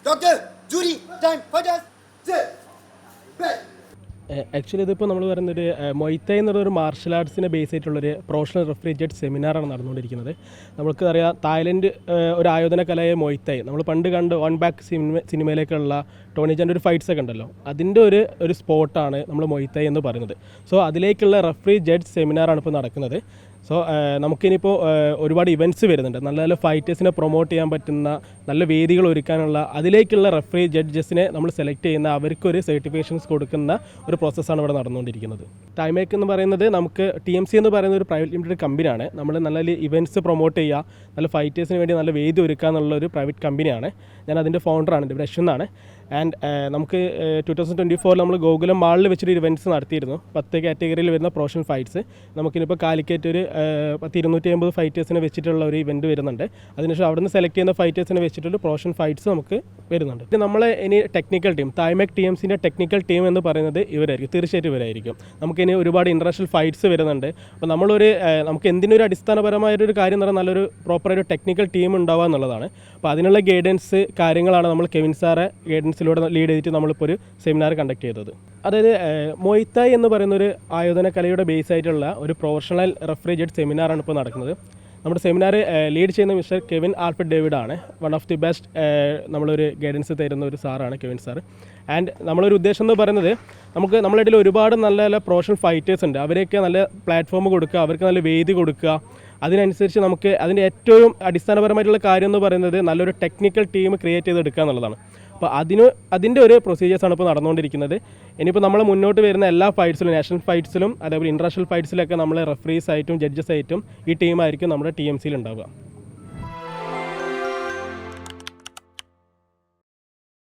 Doctor, jury, time, fighters, sit, back. Actually ഇതിപ്പോൾ നമ്മൾ പറയുന്നൊരു മൊയ്ത്തായ് എന്നുള്ളൊരു മാർഷൽ ആർട്സിനെ ബേസ് ആയിട്ടുള്ളൊരു പ്രൊഫഷണൽ റെഫറി ജഡ്ജ് സെമിനാറാണ് നടന്നുകൊണ്ടിരിക്കുന്നത്. നമുക്ക് അറിയാം തായ്ലൻഡ് ഒരു ആയോധന കലയായ മൊയ്ത്തായ് നമ്മൾ പണ്ട് കണ്ട് വൺ ബാക്ക് സിനിമയിലേക്കുള്ള ടോണി ജാൻ്റെ ഒരു ഫൈറ്റ്സ് ഒക്കെ ഉണ്ടല്ലോ, അതിൻ്റെ ഒരു സ്പോട്ടാണ് നമ്മൾ മൊയ്ത്തായ് എന്ന് പറയുന്നത്. സോ അതിലേക്കുള്ള റെഫറി ജഡ്ജ് സെമിനാറാണ് ഇപ്പോൾ നടക്കുന്നത്. സോ നമുക്കിനിപ്പോൾ ഒരുപാട് ഇവൻറ്റ്സ് വരുന്നുണ്ട്, നല്ല നല്ല ഫൈറ്റേഴ്സിനെ പ്രൊമോട്ട് ചെയ്യാൻ പറ്റുന്ന നല്ല വേദികൾ ഒരുക്കാനുള്ള അതിലേക്കുള്ള റെഫറി ജഡ്ജസിനെ നമ്മൾ സെലക്ട് ചെയ്യുന്ന അവർക്കൊരു സർട്ടിഫിക്കേഷൻസ് കൊടുക്കുന്ന ഒരു പ്രോസസ്സാണ് ഇവിടെ നടന്നുകൊണ്ടിരിക്കുന്നത്. ടൈമേക്ക് എന്ന് പറയുന്നത് നമുക്ക് TMC എന്ന് പറയുന്ന ഒരു പ്രൈവറ്റ് ലിമിറ്റഡ് കമ്പനിയാണ്. നമ്മൾ നല്ല നല്ല ഇവൻറ്റ്സ് പ്രൊമോട്ട് ചെയ്യുക, നല്ല ഫൈറ്റേഴ്സിന് വേണ്ടി നല്ല വേദി ഒരുക്കുക എന്നുള്ള ഒരു പ്രൈവറ്റ് കമ്പനിയാണ്. ഞാൻ അതിൻ്റെ ഫൗണ്ടറാണ്, എൻ്റെ പേര് അശ്വൻ എന്നാണ്. ആൻഡ് നമുക്ക് 2024 നമ്മൾ ഗോകുലം മാളിൽ വെച്ചൊരു ഇവൻറ്റ്സ് നടത്തിയിരുന്നു. 10 കാറ്റഗറിയിൽ വരുന്ന പ്രൊഫഷണൽ ഫൈറ്റ്സ്. നമുക്കിനിപ്പോൾ കാലിക്കറ്റ് ഒരു 250 ഫൈറ്റേഴ്സിനെ വെച്ചിട്ടുള്ള ഒരു ഇവൻറ്റ് വരുന്നുണ്ട്. അതിനുശേഷം അവിടെ നിന്ന് സെലക്ട് ചെയ്യുന്ന ഫൈറ്റേഴ്സിനെ വെച്ചിട്ടുള്ള പ്രൊഫഷണൽ ഫൈറ്റ്സ് നമുക്ക് വരുന്നുണ്ട്. നമ്മൾ ഇനി ടെക്നിക്കൽ ടീം, തായ്മേക്ക് TMCൻ്റെ ടെക്നിക്കൽ ടീം എന്ന് പറയുന്നത് ഇവരായിരിക്കും, തീർച്ചയായിട്ടും ഇവരായിരിക്കും. നമുക്കിനി ഒരുപാട് ഇൻ്റർനാഷണൽ ഫൈറ്റ്സ് വരുന്നുണ്ട്. അപ്പോൾ നമുക്ക് എന്തിനൊരു അടിസ്ഥാനപരമായൊരു കാര്യം എന്ന് പറഞ്ഞാൽ നല്ലൊരു പ്രോപ്പറായൊരു ടെക്നിക്കൽ ടീം ഉണ്ടാവുക എന്നുള്ളതാണ്. അപ്പോൾ അതിനുള്ള ഗൈഡൻസ് കാര്യങ്ങളാണ് നമ്മൾ കെവിൻ സാറെ ഗൈഡൻസിലൂടെ ലീഡ് ചെയ്തിട്ട് നമ്മളിപ്പോൾ ഒരു സെമിനാർ കണ്ടക്ട് ചെയ്തത്. അതായത് മൊയ്ത്തായ് എന്ന് പറയുന്നൊരു ആയോധന കലയുടെ ബേസ് ആയിട്ടുള്ള ഒരു പ്രൊഫഷണൽ റെഫറി ജഡ്ജ് സെമിനാറാണ് ഇപ്പോൾ നടക്കുന്നത്. നമ്മുടെ സെമിനാർ ലീഡ് ചെയ്യുന്ന മിസ്റ്റർ കെവിൻ ആൽഫ്രഡ് ഡേവിഡ് ആണ്. വൺ ഓഫ് ദി ബെസ്റ്റ് നമ്മളൊരു ഗൈഡൻസ് തരുന്ന ഒരു സാറാണ് കെവിൻ സാർ. ആൻഡ് നമ്മളൊരു ഉദ്ദേശം എന്ന് പറയുന്നത് നമ്മുടെ ഇടയിൽ ഒരുപാട് നല്ല നല്ല പ്രൊഫഷണൽ ഫൈറ്റേഴ്സ് ഉണ്ട്. അവരെയൊക്കെ നല്ല പ്ലാറ്റ്ഫോം കൊടുക്കുക, അവർക്ക് നല്ല വേദി കൊടുക്കുക. അതിനനുസരിച്ച് നമുക്ക് അതിൻ്റെ ഏറ്റവും അടിസ്ഥാനപരമായിട്ടുള്ള കാര്യം എന്ന് പറയുന്നത് നല്ലൊരു ടെക്നിക്കൽ ടീം ക്രിയേറ്റ് ചെയ്തെടുക്കുക എന്നുള്ളതാണ്. അപ്പോൾ അതിൻ്റെ ഒരു പ്രൊസീജിയേഴ്സാണ് ഇപ്പോൾ നടന്നുകൊണ്ടിരിക്കുന്നത്. ഇനിയിപ്പോൾ നമ്മൾ മുന്നോട്ട് വരുന്ന എല്ലാ ഫൈറ്റ്സിലും, നാഷണൽ ഫൈറ്റ്സിലും അതേപോലെ ഇൻ്റർനാഷണൽ ഫൈറ്റ്സിലൊക്കെ നമ്മൾ റെഫറീസ് ആയിട്ടും ജഡ്ജസ് ആയിട്ടും ഈ ടീമായിരിക്കും നമ്മുടെ TMCയിൽ ഉണ്ടാവുക.